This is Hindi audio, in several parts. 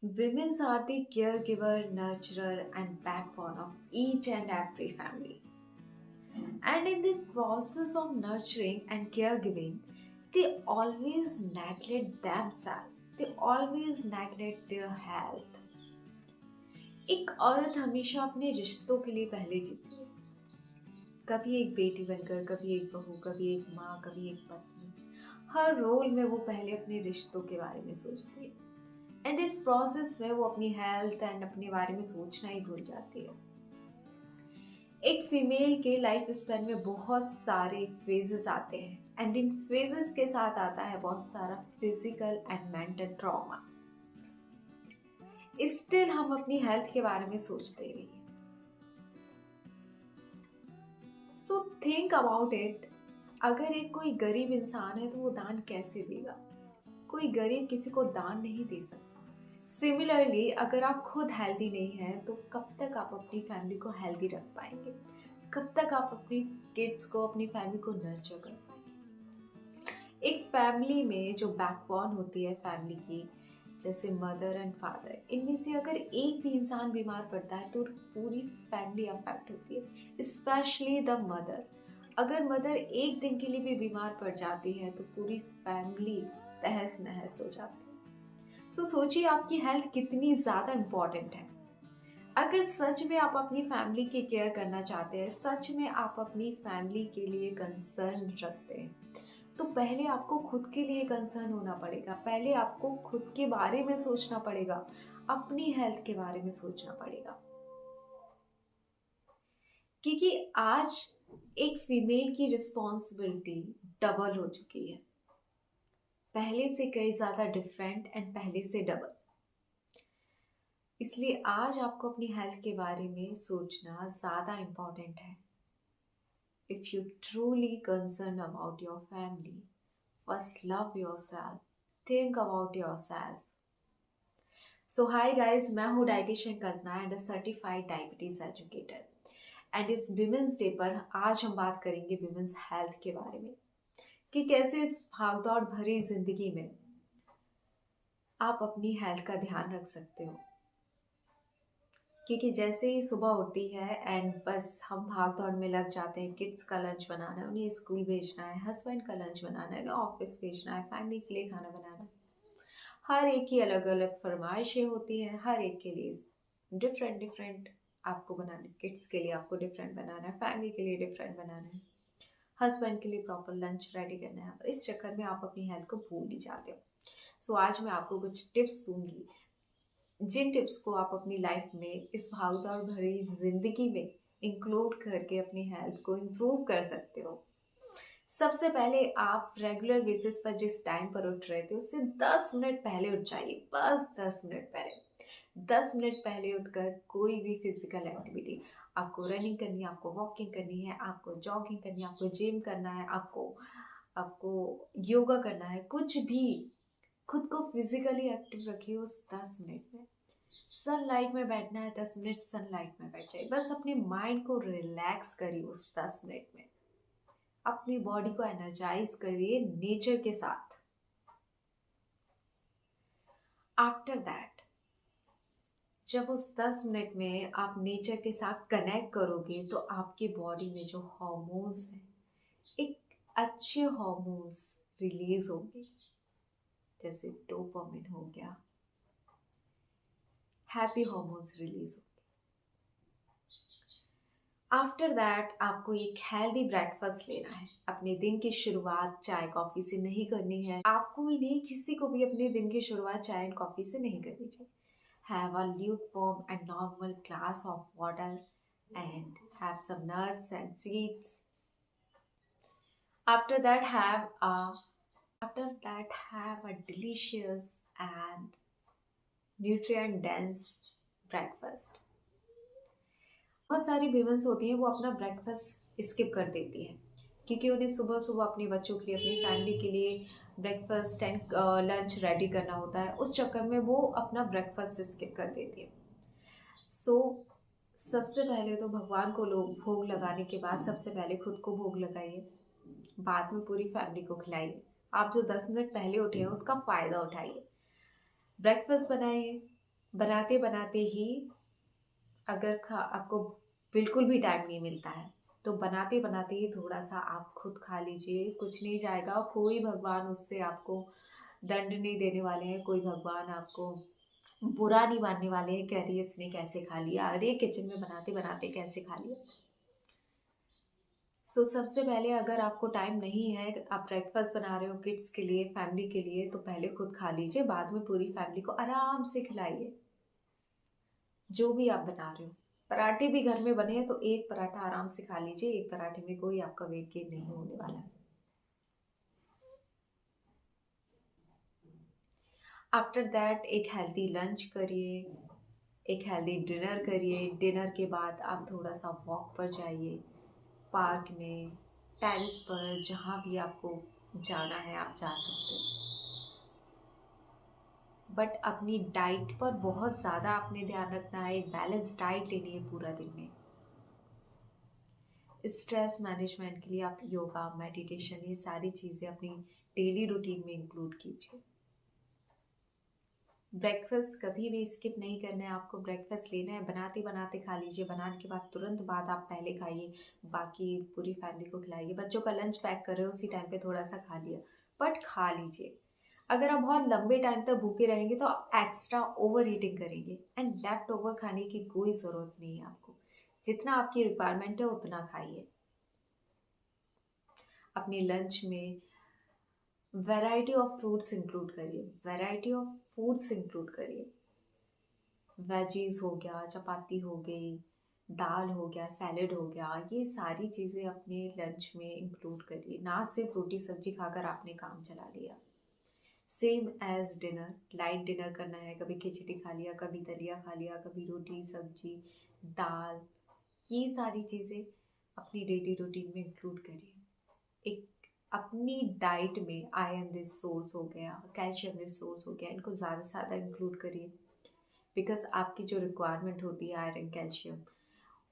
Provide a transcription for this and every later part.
Women are the caregiver, nurturer, and backbone of each and every family. And in the process of nurturing and caregiving, they always neglect themselves. They always neglect their health. एक औरत हमेशा अपने रिश्तों के लिए पहले जीती है। कभी एक बेटी बनकर, कभी एक बहू, कभी एक माँ, कभी एक पत्नी। हर रोल में वो पहले अपने रिश्तों के बारे में सोचती है। एंड इस प्रोसेस में वो अपनी हेल्थ एंड अपने बारे में सोचना ही भूल जाती है। एक फीमेल के लाइफ स्पैन में बहुत सारे फेजेस आते हैं एंड इन फेजेस के साथ आता है बहुत सारा physical and mental trauma. Still हम अपनी हेल्थ के बारे में सोचते ही नहीं। So think about it. अगर एक कोई गरीब इंसान है तो वो दान कैसे देगा? कोई गरीब किसी को दान नहीं दे सकता। सिमिलरली अगर आप खुद हेल्दी नहीं हैं तो कब तक आप अपनी फैमिली को हेल्दी रख पाएंगे? कब तक आप अपनी किड्स को, अपनी फैमिली को नर्चर कर पाएंगे? एक फैमिली में जो बैकबोन होती है फैमिली की, जैसे मदर एंड फादर, इनमें से अगर एक भी इंसान बीमार पड़ता है तो पूरी फैमिली अफेक्ट होती है, स्पेशली द मदर। अगर मदर एक दिन के लिए भी बीमार पड़ जाती है तो पूरी फैमिली तहस नहस हो जाती है। सो सोचिए आपकी हेल्थ कितनी ज़्यादा इम्पॉर्टेंट है। अगर सच में आप अपनी फैमिली की केयर करना चाहते हैं, सच में आप अपनी फैमिली के लिए कंसर्न रखते हैं, तो पहले आपको खुद के लिए कंसर्न होना पड़ेगा। पहले आपको खुद के बारे में सोचना पड़ेगा, अपनी हेल्थ के बारे में सोचना पड़ेगा। क्योंकि आज एक फीमेल की रिस्पॉन्सिबिलिटी डबल हो चुकी है, पहले से कई ज़्यादा डिफरेंट एंड पहले से डबल। इसलिए आज आपको अपनी हेल्थ के बारे में सोचना ज़्यादा इम्पॉर्टेंट है। If you truly concerned about your family, first love yourself, think about yourself. So hi guys, मैं हूँ dietitian Kalpana and a certified diabetes educator. And इस विमेंस डे पर आज हम बात करेंगे विमेंस हेल्थ के बारे में कि कैसे इस भागदौड़ भरी जिंदगी में आप अपनी हेल्थ का ध्यान रख सकते हो। क्योंकि जैसे ही सुबह होती है एंड बस हम भाग दौड़ में लग जाते हैं, किड्स का लंच बनाना है, उन्हें स्कूल भेजना है, हस्बैंड का लंच बनाना है, उन्हें ऑफिस भेजना है, फैमिली के लिए खाना बनाना है। हर एक की अलग अलग फरमाइशें होती हैं, हर एक के लिए डिफरेंट डिफरेंट आपको बनाना है। किड्स के लिए आपको डिफरेंट बनाना है, फैमिली के लिए डिफरेंट बनाना है, हस्बैंड के लिए प्रॉपर लंच रेडी करना है। इस चक्कर में आप अपनी हेल्थ को भूल ही जाते हो। सो आज मैं आपको कुछ टिप्स दूंगी, जिन टिप्स को आप अपनी लाइफ में इस भागदौड़ भरी जिंदगी में इंक्लूड करके अपनी हेल्थ को इम्प्रूव कर सकते हो। सबसे पहले आप रेगुलर बेसिस पर जिस टाइम पर उठ रहे थे उससे 10 मिनट पहले उठ जाइए, बस 10 मिनट पहले। 10 मिनट पहले उठकर कोई भी फिजिकल एक्टिविटी, आपको रनिंग करनी है, आपको वॉकिंग करनी है, आपको जॉगिंग करनी है, आपको जिम करना है, आपको आपको योगा करना है, कुछ भी, खुद को फिजिकली एक्टिव रखिए उस 10 मिनट में। सनलाइट में बैठना है, 10 मिनट सनलाइट में बैठ जाइए, बस अपने माइंड को रिलैक्स करिए उस 10 मिनट में। अपनी बॉडी को एनर्जाइज करिए नेचर के साथ। आफ्टर दैट, जब उस 10 मिनट में आप नेचर के साथ कनेक्ट करोगे तो आपकी बॉडी में जो हार्मोन्स हैं, एक अच्छे हार्मोन्स रिलीज होंगे, जैसे डोपामिन हो गया, हैप्पी हार्मोन्स रिलीज होंगे। आफ्टर दैट आपको एक हेल्दी ब्रेकफास्ट लेना है। अपने दिन की शुरुआत चाय कॉफ़ी से नहीं करनी है। आपको ही नहीं, किसी को भी अपने दिन की शुरुआत चाय एंड कॉफ़ी से नहीं करनी चाहिए। Have a lukewarm and normal glass of water and have some nuts and seeds. After that have a delicious and nutrient dense breakfast. बहुत सारी वुमेन्स होती हैं वो अपना ब्रेकफास्ट स्किप कर देती हैं क्योंकि उन्हें सुबह सुबह अपने बच्चों के लिए, अपनी फैमिली के लिए ब्रेकफास्ट एंड लंच रेडी करना होता है। उस चक्कर में वो अपना ब्रेकफास्ट स्किप कर देती है। सो सबसे पहले तो भगवान को लोग भोग लगाने के बाद सबसे पहले खुद को भोग लगाइए, बाद में पूरी फैमिली को खिलाइए। आप जो 10 मिनट पहले उठे हैं उसका फ़ायदा उठाइए। ब्रेकफास्ट बनाइए, बनाते बनाते ही अगर आपको बिल्कुल भी टाइम नहीं मिलता है तो बनाते बनाते ही थोड़ा सा आप खुद खा लीजिए, कुछ नहीं जाएगा। कोई भगवान उससे आपको दंड नहीं देने वाले हैं, कोई भगवान आपको बुरा नहीं मानने वाले हैं कि अरे इसने कैसे खा लिया, अरे किचन में बनाते बनाते कैसे खा लिया। सबसे पहले अगर आपको टाइम नहीं है, आप ब्रेकफास्ट बना रहे हो किड्स के लिए, फैमिली के लिए, तो पहले खुद खा लीजिए, बाद में पूरी फैमिली को आराम से खिलाइए जो भी आप बना रहे हो। पराठे भी घर में बने हैं तो एक पराठा आराम से खा लीजिए, एक पराठे में कोई आपका वेट गेन नहीं होने वाला है। आफ्टर दैट एक हेल्दी लंच करिए, एक हेल्दी डिनर करिए। डिनर के बाद आप थोड़ा सा वॉक पर जाइए, पार्क में, टेरेस पर, जहाँ भी आपको जाना है आप जा सकते हैं। बट अपनी डाइट पर बहुत ज़्यादा आपने ध्यान रखना है, एक बैलेंस डाइट लेनी है पूरा दिन में। स्ट्रेस मैनेजमेंट के लिए आप योगा, मेडिटेशन, ये सारी चीज़ें अपनी डेली रूटीन में इंक्लूड कीजिए। ब्रेकफास्ट कभी भी स्किप नहीं करना है आपको, ब्रेकफास्ट लेना है, बनाते बनाते खा लीजिए, बनाने के बाद तुरंत बाद आप पहले खाइए, बाकी पूरी फैमिली को खिलाइए। बच्चों का लंच पैक कर रहे हो उसी टाइम पे थोड़ा सा खा लिया, बट खा लीजिए। अगर आप बहुत लंबे टाइम तक भूखे रहेंगे तो आप एक्स्ट्रा ओवर ईटिंग करेंगे, एंड लेफ्ट ओवर खाने की कोई ज़रूरत नहीं है आपको। जितना आपकी रिक्वायरमेंट है उतना खाइए। अपने लंच में वैरायटी ऑफ फ्रूट्स इंक्लूड करिए, वैरायटी ऑफ फूड्स इंक्लूड करिए। वेजीज हो गया, चपाती हो गई, दाल हो गया, सैलेड हो गया, ये सारी चीज़ें अपने लंच में इंक्लूड करिए। ना सिर्फ रोटी सब्जी खाकर आपने काम चला लिया। Same as dinner, light dinner करना है, कभी खिचड़ी खा लिया, कभी दलिया खा लिया, कभी रोटी सब्जी दाल, ये सारी चीज़ें अपनी डेली रूटीन में इंक्लूड करिए। एक अपनी डाइट में आयरन रिसोर्स हो गया, कैल्शियम रिसोर्स हो गया, इनको ज़्यादा से ज़्यादा इंक्लूड करिए। बिकॉज आपकी जो रिक्वायरमेंट होती है आयरन कैल्शियम,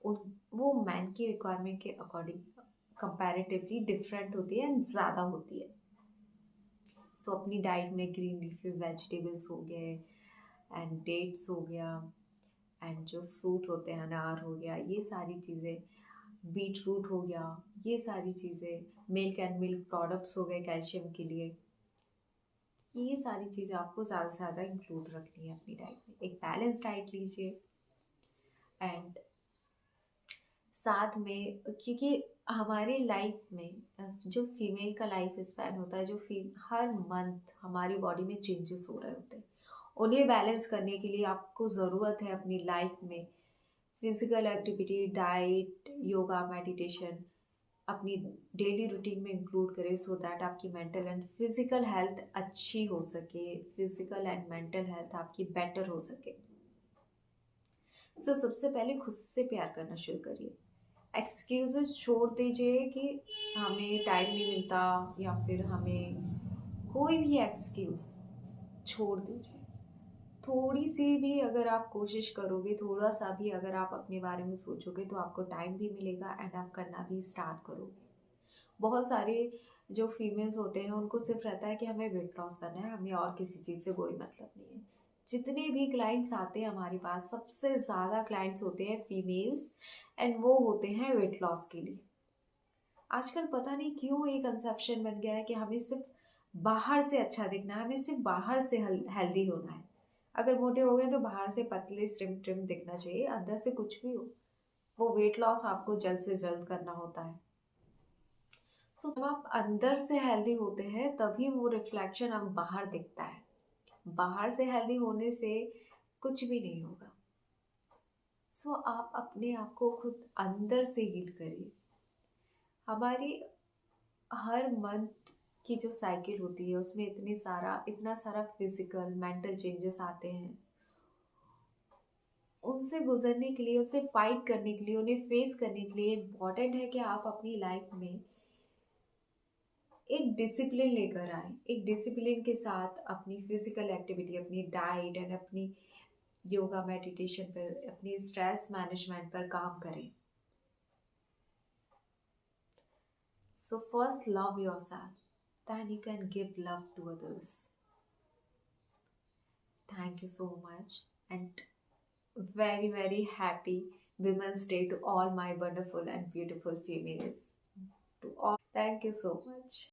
उन वो मैन की रिक्वायरमेंट के अकॉर्डिंग कंपैरेटिवली डिफरेंट होती है एंड ज़्यादा होती है। अपनी डाइट में ग्रीन लीफी वेजिटेबल्स हो गए, एंड डेट्स हो गया, एंड जो फ्रूट होते हैं अनार हो गया, ये सारी चीज़ें, बीट रूट हो गया, ये सारी चीज़ें, मिल्क एंड मिल्क प्रोडक्ट्स हो गए कैल्शियम के लिए, ये सारी चीज़ें आपको ज़्यादा से ज़्यादा इंक्लूड रखनी है अपनी डाइट में। एक बैलेंस डाइट लीजिए। एंड साथ में, क्योंकि हमारी लाइफ में जो फीमेल का लाइफ स्पैन होता है, हर मंथ हमारी बॉडी में चेंजेस हो रहे होते हैं, उन्हें बैलेंस करने के लिए आपको ज़रूरत है अपनी लाइफ में physical activity, diet, yoga, meditation अपनी डेली रूटीन में इंक्लूड करें, सो दैट आपकी मेंटल एंड फिजिकल हेल्थ अच्छी हो सके, फिजिकल एंड मेंटल हेल्थ आपकी बेटर हो सके। सबसे पहले खुद से प्यार करना शुरू करिए। एक्सक्यूजेस छोड़ दीजिए कि हमें टाइम नहीं मिलता, या फिर हमें कोई भी एक्सक्यूज़ छोड़ दीजिए। थोड़ी सी भी अगर आप कोशिश करोगे, थोड़ा सा भी अगर आप अपने बारे में सोचोगे, तो आपको टाइम भी मिलेगा एंड आप करना भी स्टार्ट करोगे। बहुत सारे जो फीमेल्स होते हैं उनको सिर्फ रहता है कि हमें वेट लॉस करना है, हमें और किसी चीज़ से कोई मतलब नहीं है। जितने भी क्लाइंट्स आते हैं हमारे पास, सबसे ज़्यादा क्लाइंट्स होते हैं फीमेल्स, एंड वो होते हैं वेट लॉस के लिए। आजकल पता नहीं क्यों एक कंसेप्शन बन गया है कि हमें सिर्फ बाहर से अच्छा दिखना है, हमें सिर्फ बाहर से हेल्दी होना है। अगर मोटे हो गए तो बाहर से पतले स्लिम ट्रिम दिखना चाहिए, अंदर से कुछ भी हो। वो वेट लॉस आपको जल्द से जल्द करना होता है। जब आप अंदर से हेल्दी होते हैं तभी वो रिफ्लेक्शन अब बाहर दिखता है। बाहर से हेल्दी होने से कुछ भी नहीं होगा। आप अपने आप को खुद अंदर से हील करिए। हमारी हर मंथ की जो साइकिल होती है उसमें इतना सारा फिजिकल मेंटल चेंजेस आते हैं। उनसे गुजरने के लिए, उनसे फाइट करने के लिए, उन्हें फेस करने के लिए इम्पॉर्टेंट है कि आप अपनी लाइफ में एक डिसिप्लिन लेकर आए। एक डिसिप्लिन के साथ अपनी फिजिकल एक्टिविटी, अपनी डाइट एंड अपनी योगा, मेडिटेशन पर, अपनी स्ट्रेस मैनेजमेंट पर काम करें। First love yourself, then you can give love to others. Thank you so much. and very, very happy Women's Day to all my wonderful and beautiful females. To all, thank you so much.